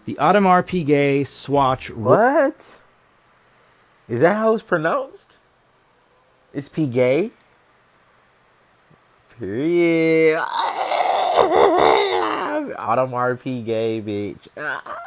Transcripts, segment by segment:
The Audemars Piguet Swatch. What? Is that how it's pronounced? It's Piguet? Period. Audemars Piguet, bitch.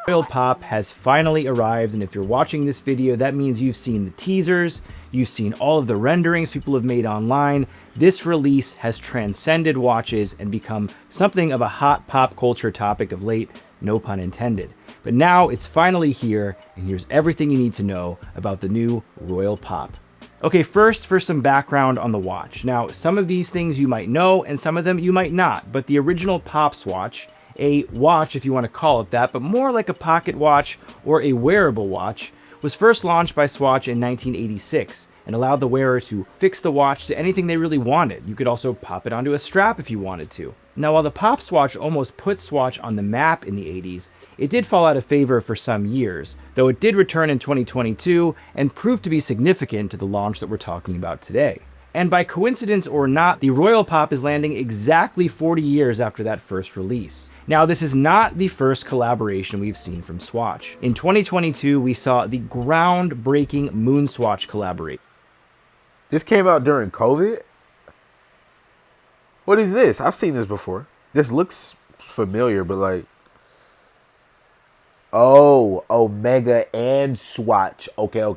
Royal Pop has finally arrived, and if you're watching this video, that means you've seen the teasers, you've seen all of the renderings people have made online. This release has transcended watches and become something of a hot pop culture topic of late, no pun intended. But now it's finally here, and here's everything you need to know about the new Royal Pop. Okay, first for some background on the watch. Now, some of these things you might know, and some of them you might not, but the original Pop Swatch, a watch if you want to call it that, but more like a pocket watch or a wearable watch, was first launched by Swatch in 1986 and allowed the wearer to fix the watch to anything they really wanted. You could also pop it onto a strap if you wanted to. Now, while the Pop Swatch almost put Swatch on the map in the 80s, it did fall out of favor for some years, though it did return in 2022 and proved to be significant to the launch that we're talking about today. And by coincidence or not, the Royal Pop is landing exactly 40 years after that first release. Now, this is not the first collaboration we've seen from Swatch. In 2022, we saw the groundbreaking Moon Swatch collaboration. This came out during COVID? What is this? I've seen this before. This looks familiar, but like... Oh, Omega and Swatch. Okay. Cool.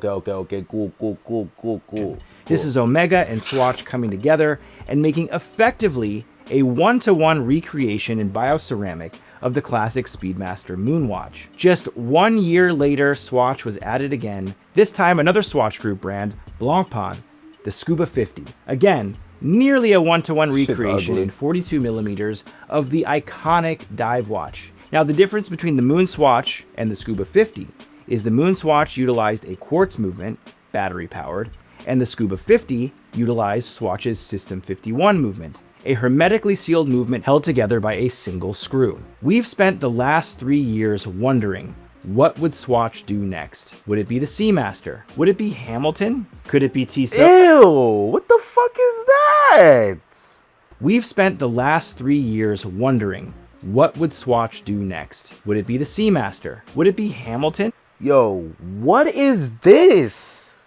This is Omega and Swatch coming together and making effectively a one-to-one recreation in bioceramic of the classic Speedmaster Moonwatch. Just 1 year later, Swatch was added again, this time another Swatch Group brand, Blancpain, the Scuba 50. Again, nearly a one-to-one recreation in 42 millimeters of the iconic dive watch. Now, the difference between the Moon Swatch and the Scuba 50 is the Moon Swatch utilized a quartz movement, battery-powered, and the Scuba 50 utilized Swatch's System 51 movement, a hermetically sealed movement held together by a single screw. We've spent the last 3 years wondering, what would Swatch do next? Would it be the Seamaster? Would it be Hamilton? Could it be Tissot? Ew, what the fuck is that? We've spent the last 3 years wondering, what would Swatch do next? Would it be the Seamaster? Would it be Hamilton? Yo, what is this?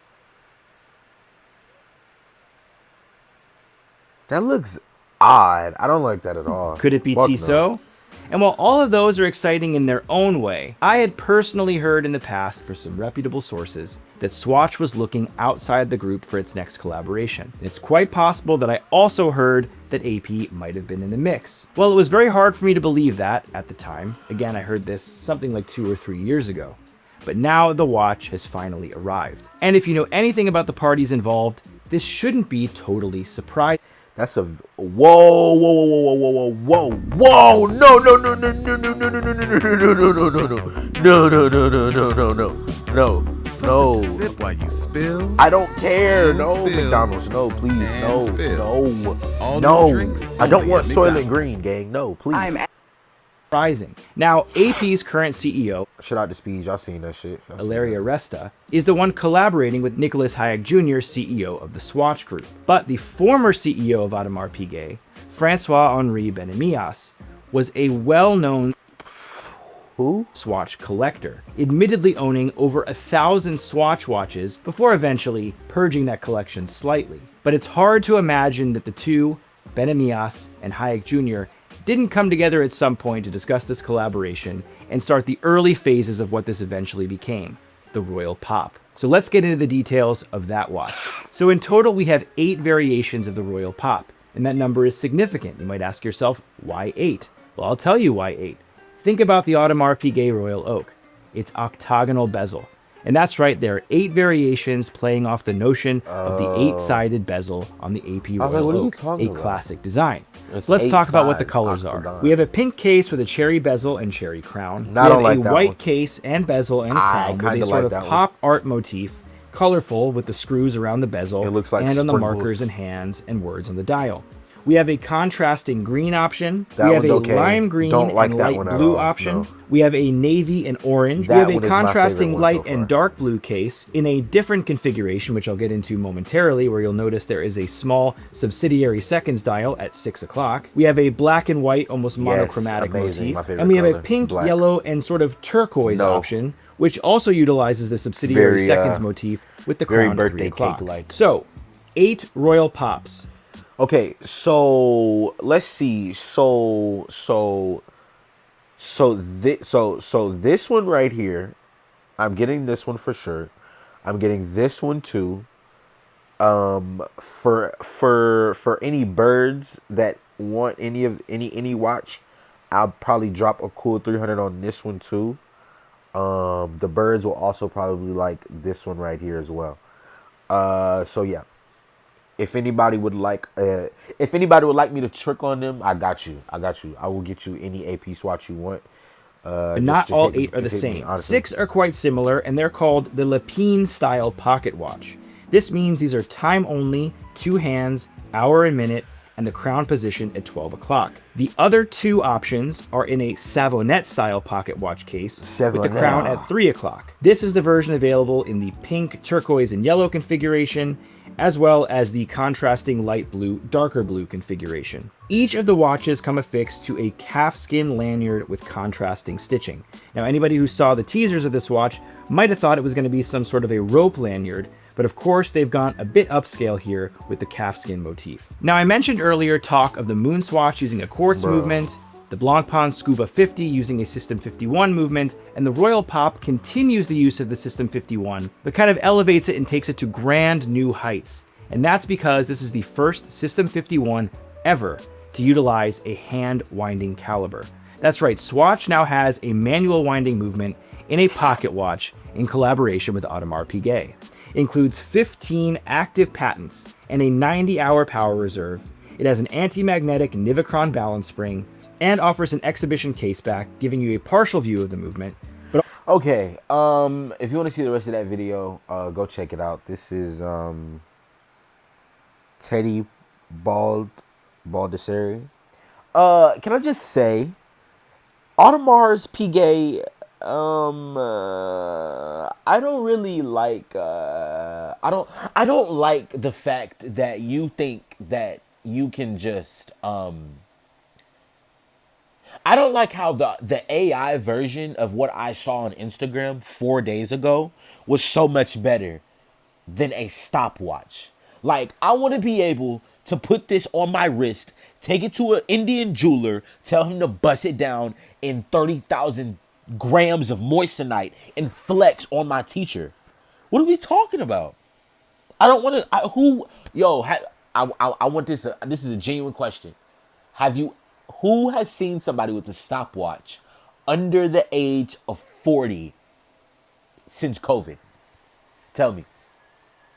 That looks odd. I don't like that at all. Could it be Fuck Tissot? no. And while all of those are exciting in their own way, I had personally heard in the past for some reputable sources that Swatch was looking outside the group for its next collaboration. It's quite possible that I also heard that AP might have been in the mix. Well, it was very hard for me to believe that at the time. Again, I heard this something like 2 or 3 years ago. But now the watch has finally arrived. And if you know anything about the parties involved, this shouldn't be totally surprising. That's a whoa, no, Sip while you spill. I don't care. And No, spill. McDonald's. No, please. And No, spill. All no. new drinks, I don't only want at Soylent McDonald's. Green, gang. No, please. Now, AP's current CEO, Shout out to Speed. Y'all seen that shit. Y'all seen Ilaria Resta, is the one collaborating with Nicholas Hayek Jr., CEO of the Swatch Group. But the former CEO of Audemars Piguet, François-Henri Benemias, was a well-known Swatch collector, admittedly owning over 1,000 Swatch watches before eventually purging that collection slightly. But it's hard to imagine that the two, Benemias and Hayek Jr., didn't come together at some point to discuss this collaboration and start the early phases of what this eventually became, the Royal Pop. So let's get into the details of that watch. So in total, we have 8 variations of the Royal Pop, and that number is significant. You might ask yourself, why 8? Well, I'll tell you why 8. Think about the Audemars Piguet Royal Oak. It's octagonal bezel. And that's right, there are 8 variations playing off the notion of the 8-sided bezel on the AP Royal what are you Oak, talking a about? classic design. It's So let's 8 talk about what the sides, colors are. octagon. We have a pink case with a cherry bezel and cherry crown. No, I We don't have like a that white one. case and bezel and crown with a kinda sort like of that one. pop art motif, colorful with the screws around the bezel It looks like and on the sprinkles. markers and hands and words on the dial. We have a contrasting green option. That we have one's a okay. lime green Don't like and that light one at blue all, option. no. We have a navy and orange. That we one have is a my contrasting favorite one light so and far. dark blue case in a different configuration, which I'll get into momentarily, where you'll notice there is a small subsidiary seconds dial at 6 o'clock. We have a black and white, almost monochromatic amazing. My motif. favorite And we have a color, pink, black. yellow, and sort of turquoise No. option, which also utilizes the subsidiary very, seconds motif with the very crown at 3 birthday o'clock. cake-like. So, 8 royal pops. Okay, so let's see. So this one right here, I'm getting this one for sure. I'm getting this one too. For any birds that want any watch, I'll probably drop a cool 300 on this one too. The birds will also probably like this one right here as well. So yeah. If anybody would like me to trick on them, I got you. I will get you any AP swatch you want. But not all hit me. 8 are the Just hit me, same. honestly. 6 are quite similar, and they're called the Lapine style pocket watch. This means these are time only, 2 hands, hour and minute, and the crown position at 12 o'clock. The other 2 options are in a Savonette style pocket watch case with the crown Savonette. at 3 o'clock. This is the version available in the pink, turquoise, and yellow configuration, as well as the contrasting light blue, darker blue configuration. Each of the watches come affixed to a calfskin lanyard with contrasting stitching. Now, anybody who saw the teasers of this watch might have thought it was going to be some sort of a rope lanyard, but of course they've gone a bit upscale here with the calfskin motif. Now, I mentioned earlier talk of the Moon Swatch using a quartz movement, the Blancpain Scuba 50 using a System 51 movement, and the Royal Pop continues the use of the System 51, but kind of elevates it and takes it to grand new heights. And that's because this is the first System 51 ever to utilize a hand winding caliber. That's right, Swatch now has a manual winding movement in a pocket watch in collaboration with Audemars Piguet. It includes 15 active patents and a 90-hour power reserve. It has an anti-magnetic Nivicron balance spring, and offers an exhibition caseback, giving you a partial view of the movement. But Okay, if you want to see the rest of that video, go check it out. This is Teddy Baldessari. Can I just say, Audemars Piguet, I don't really like. I don't like the fact that you think that you can just I don't like how the AI version of what I saw on Instagram 4 days ago was so much better than a stopwatch. Like, I want to be able to put this on my wrist, take it to an Indian jeweler, tell him to bust it down in 30,000 grams of moissanite and flex on my teacher. What are we talking about? I don't want to. I want this. This is a genuine question. Who has seen somebody with a stopwatch under the age of 40 since COVID? Tell me.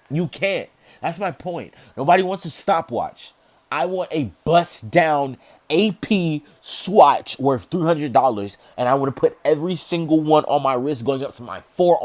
You can't. That's my point. Nobody wants a stopwatch. I want a bust down AP swatch worth $300, and I want to put every single one on my wrist going up to my forearm.